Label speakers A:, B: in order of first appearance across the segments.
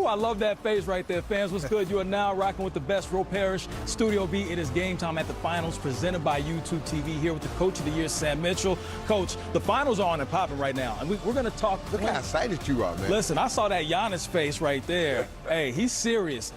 A: I love that face right there. Fans, what's good? You are now rocking with the best Roe Parrish Studio B. It is game time at the finals presented by YouTube TV here with the Coach of the Year, Sam Mitchell. Coach, the finals are on and popping right now. And we're going to talk.
B: Look how excited you are, man.
A: Listen, I saw that Giannis face right there. Hey, he's serious.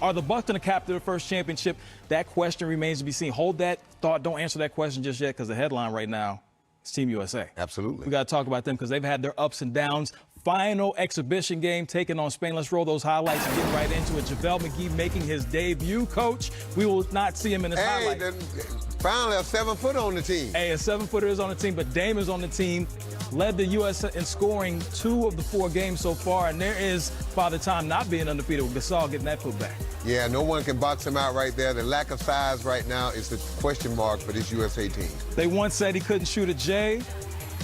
A: Are the Bucks going to capture the first championship? That question remains to be seen. Hold that thought. Don't answer that question just yet because the headline right now is Team USA.
B: Absolutely.
A: We got to talk about them because they've had their ups and downs. Final exhibition game taking on Spain. Let's roll those highlights and get right into it. JaVale McGee making his debut, Coach. We will not see him in his highlights.
B: Finally, a 7-footer on the team.
A: Hey, a 7-footer is on the team, but Dame is on the team. Led the U.S. in scoring 2 of the 4 games so far, and there is Father Time not being undefeated with Gasol getting that put back.
B: Yeah, no one can box him out right there. The lack of size right now is the question mark for this USA team.
A: They once said he couldn't shoot a J.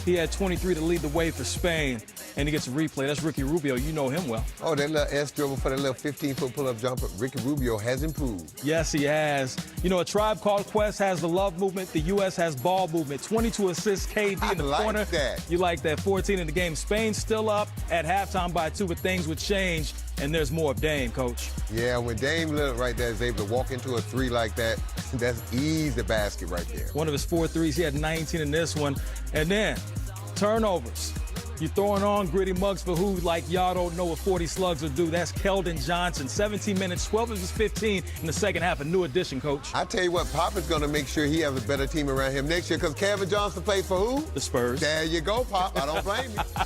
A: He had 23 to lead the way for Spain, and he gets a replay. That's Ricky Rubio. You know him well.
B: Oh, that little S dribble for that little 15-foot pull-up jumper. Ricky Rubio has improved.
A: Yes, he has. You know, A Tribe Called Quest has the love movement. The U.S. has ball movement. 22 assists, KD in the corner.
B: That.
A: You like that. 14 in the game. Spain still up at halftime by 2, but things would change, and there's more of Dame, Coach.
B: Yeah, when Dame Lillard right there is able to walk into a 3 like that, that's easy basket right there.
A: One of his 4 threes. He had 19 in this one. And then turnovers. You're throwing on gritty mugs for who, like y'all don't know what 40 slugs will do. That's Lillard Johnson. 17 minutes, 12 of his 15 in the second half. A new addition, Coach.
B: I tell you what, Pop is going to make sure he has a better team around him next year because Kevin Johnson plays for who?
A: The Spurs.
B: There you go, Pop. I don't blame you.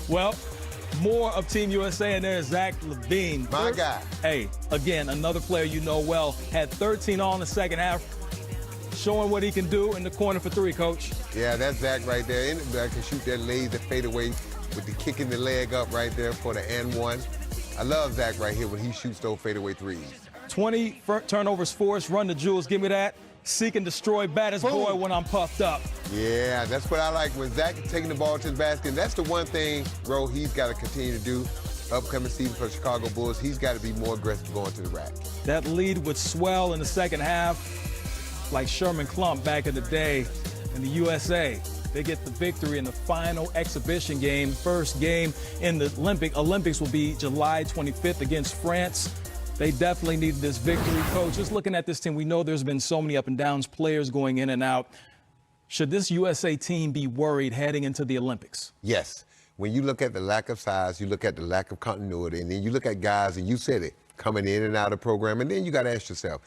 A: Well, more of Team USA, and there's Zach LaVine.
B: My guy.
A: Hey, again, another player you know well. Had 13 all in the second half. Showing what he can do in the corner for 3, Coach.
B: Yeah, that's Zach right there. Anybody can shoot that lazy fadeaway with the kicking the leg up right there for the and 1. I love Zach right here when he shoots those fadeaway 3s.
A: 20 turnovers forced. Run the jewels. Give me that. Seek and destroy. Baddest boy when I'm puffed up.
B: Yeah, that's what I like when Zach is taking the ball to the basket. And that's the one thing, bro, he's got to continue to do. Upcoming season for the Chicago Bulls, he's got to be more aggressive going to the rack.
A: That lead would swell in the second half. Like Sherman Klump back in the day in the USA. They get the victory in the final exhibition game. First game in the Olympics will be July 25th against France. They definitely need this victory, Coach. Just looking at this team, we know there's been so many up and downs, players going in and out. Should this USA team be worried heading into the Olympics?
B: Yes. When you look at the lack of size, you look at the lack of continuity, and then you look at guys, and you said it, coming in and out of the program, and then you got to ask yourself,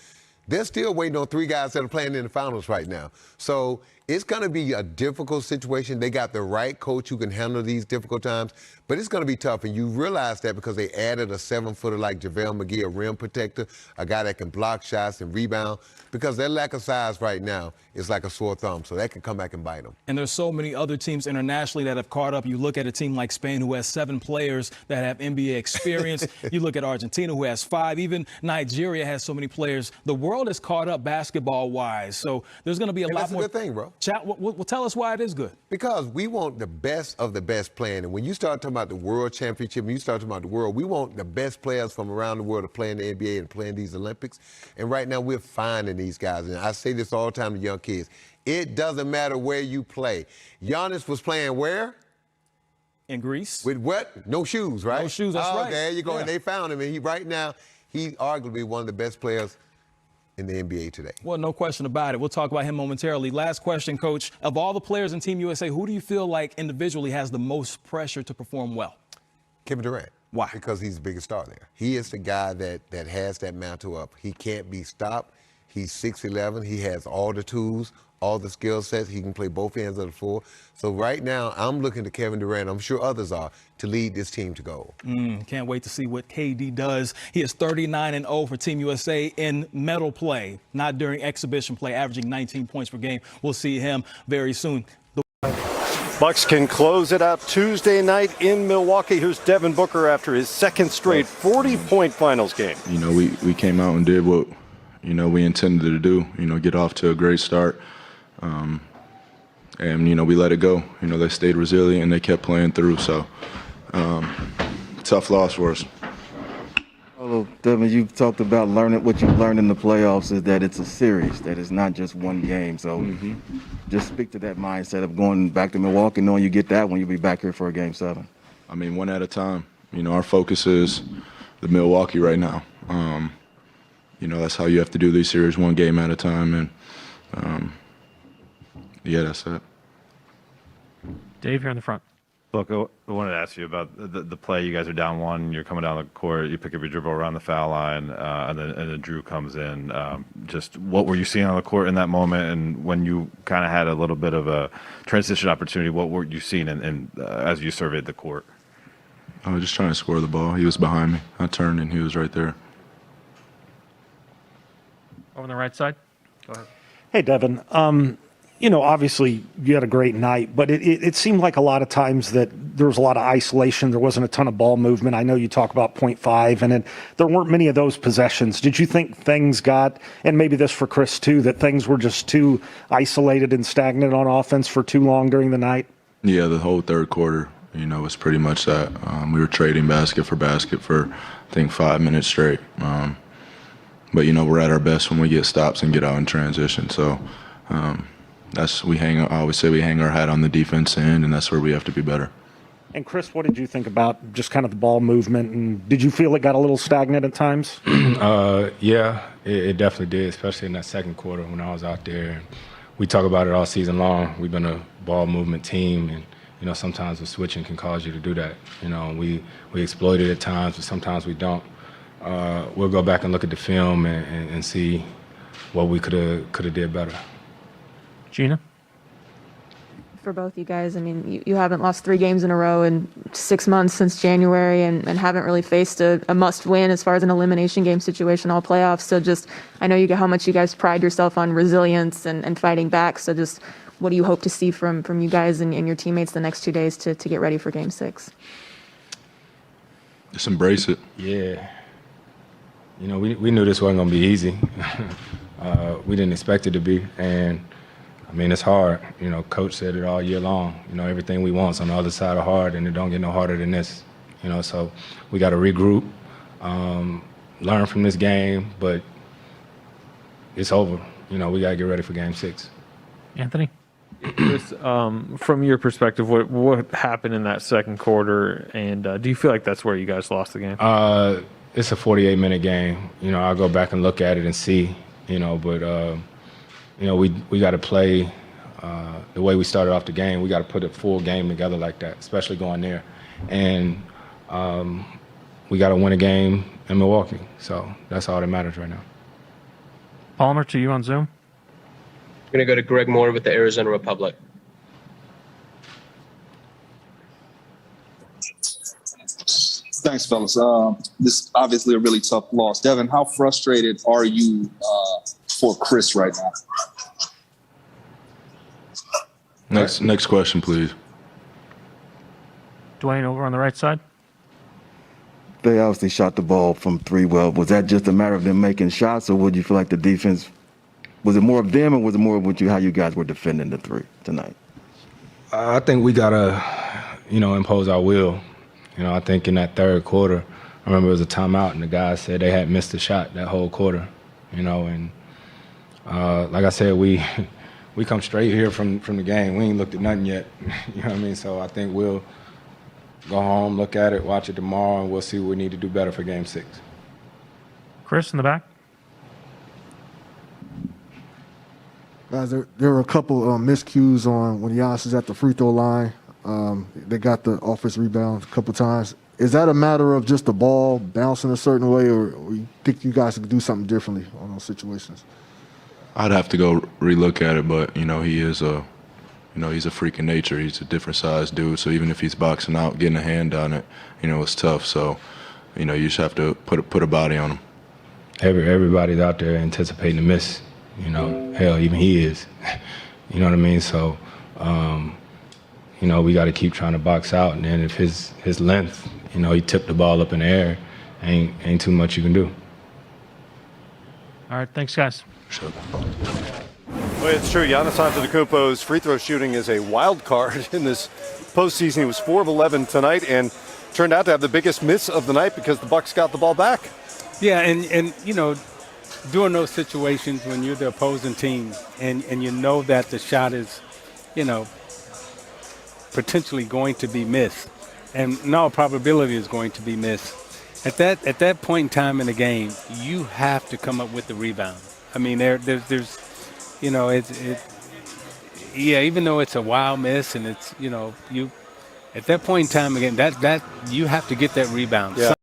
B: they're still waiting on 3 guys that are playing in the finals right now. So it's going to be a difficult situation. They got the right coach who can handle these difficult times, but it's going to be tough. And you realize that because they added a 7-footer like JaVale McGee, a rim protector, a guy that can block shots and rebound, because their lack of size right now is like a sore thumb. So that can come back and bite them.
A: And there's so many other teams internationally that have caught up. You look at a team like Spain who has 7 players that have NBA experience. You look at Argentina who has 5. Even Nigeria has so many players. The world is caught up basketball-wise. So there's going to be a lot more.
B: That's a good thing, bro.
A: Well, tell us why it is good.
B: Because we want the best of the best playing. And when you start talking about the world championship, and you start talking about the world, we want the best players from around the world to play in the NBA and play in these Olympics. And right now we're finding these guys. And I say this all the time to young kids. It doesn't matter where you play. Giannis was playing where?
A: In Greece.
B: With what? No shoes, right?
A: No shoes, that's right.
B: There you go.
A: Yeah.
B: And they found him. And right now, he's arguably one of the best players in the NBA today.
A: Well, no question about it. We'll talk about him momentarily. Last question, Coach. Of all the players in Team USA, who do you feel like individually has the most pressure to perform well?
B: Kevin Durant.
A: Why?
B: Because he's the biggest star there. He is the guy that has that mantle up. He can't be stopped. He's 6'11". He has all the tools, all the skill sets. He can play both ends of the floor. So right now, I'm looking to Kevin Durant, I'm sure others are, to lead this team to gold.
A: Can't wait to see what KD does. He is 39-0 for Team USA in medal play, not during exhibition play, averaging 19 points per game. We'll see him very soon.
C: Bucks can close it out Tuesday night in Milwaukee. Here's Devin Booker after his second straight 40-point finals game.
D: You know, we came out and did what, you know, we intended to do, you know, get off to a great start. And, you know, we let it go. You know, they stayed resilient and they kept playing through. So, tough loss for us.
E: Well, Devin, you've talked about learning what you learned in the playoffs is that it's a series, that it's not just one game. So just speak to that mindset of going back to Milwaukee, knowing you get that when you'll be back here for a Game 7.
D: I mean, one at a time. You know, our focus is the Milwaukee right now. That's how you have to do these series, one game at a time, and that's it.
F: Dave, here in the front.
C: Look, I wanted to ask you about the play. You guys are down one. You're coming down the court. You pick up your dribble around the foul line, and then Drew comes in. Just what were you seeing on the court in that moment? And when you kind of had a little bit of a transition opportunity, what were you seeing as you surveyed the court?
D: I was just trying to score the ball. He was behind me. I turned, and he was right there.
F: Over on the right side. Go ahead.
G: Hey, Devin. Obviously you had a great night, but it seemed like a lot of times that there was a lot of isolation. There wasn't a ton of ball movement. I know you talk about 0.5, and there weren't many of those possessions. Did you think things got, and maybe this for Chris too, that things were just too isolated and stagnant on offense for too long during the night?
D: Yeah, the whole third quarter, was pretty much that. We were trading basket for, I think, 5 minutes straight. But, we're at our best when we get stops and get out in transition. So, I always say we hang our hat on the defense end, and that's where we have to be better.
G: And Chris, what did you think about just kind of the ball movement? And did you feel it got a little stagnant at times?
H: Yeah, it definitely did, especially in that second quarter when I was out there. We talk about it all season long. We've been a ball movement team, and sometimes the switching can cause you to do that. We exploit it at times, but sometimes we don't. We'll go back and look at the film and see what we could have did better.
F: Gina?
I: For both you guys, I mean, you haven't lost 3 games in a row in 6 months since January and haven't really faced a must-win as far as an elimination game situation all playoffs. So just, I know how much you guys pride yourself on resilience and fighting back. So just what do you hope to see from you guys and your teammates the next 2 days to get ready for Game 6?
D: Just embrace it.
H: Yeah. We knew this wasn't going to be easy. We didn't expect it to be, and it's hard. Coach said it all year long. Everything we want's on the other side of hard, and it don't get no harder than this. So we got to regroup, learn from this game, but it's over. We got to get ready for Game 6.
F: Anthony?
J: Chris, from your perspective, what happened in that second quarter, and do you feel like that's where you guys lost the game?
H: It's a 48-minute game. I'll go back and look at it and see, but we got to play the way we started off the game. We got to put a full game together like that, especially going there. And we got to win a game in Milwaukee. So that's all that matters right now.
F: Palmer, to you on Zoom.
K: I'm going to go to Greg Moore with the Arizona Republic.
L: Thanks, fellas. This is obviously a really tough loss. Devin, how frustrated are you for Chris right now?
D: Next question, please.
F: Dwayne, over on the right side.
E: They obviously shot the ball from 3 well. Was that just a matter of them making shots, or would you feel like the defense, was it more of them, or was it more of how you guys were defending the 3 tonight?
H: I think we got to, impose our will. I think in that third quarter, I remember it was a timeout, and the guys said they had missed a shot that whole quarter, and like I said, we come straight here from the game. We ain't looked at nothing yet, you know what I mean? So I think we'll go home, look at it, watch it tomorrow, and we'll see what we need to do better for Game 6.
F: Chris in the back.
M: Guys, there were a couple miscues on when Giannis is at the free throw line. They got the offensive rebound a couple times. Is that a matter of just the ball bouncing a certain way, or you think you guys could do something differently on those situations?
D: I'd have to go relook at it, but he is he's a freak in nature. He's a different size dude. So even if he's boxing out, getting a hand on it, it's tough. So, you just have to put a body on him.
H: Everybody's out there anticipating to miss. Hell, even he is. You know what I mean? So, we got to keep trying to box out. And then if his length, he tipped the ball up in the air, ain't too much you can do.
F: All right, thanks, guys.
D: Sure.
C: Well, it's true. Giannis Antetokounmpo's free throw shooting is a wild card in this postseason. He was 4 of 11 tonight and turned out to have the biggest miss of the night because the Bucks got the ball back.
N: Yeah, and during those situations when you're the opposing team and that the shot is, potentially going to be missed, and in all probability is going to be missed, at that point in time in the game, you have to come up with the rebound. I mean, there's you know, yeah, even though it's a wild miss and it's, you know, you at that point in time again, that you have to get that rebound.
J: Yeah.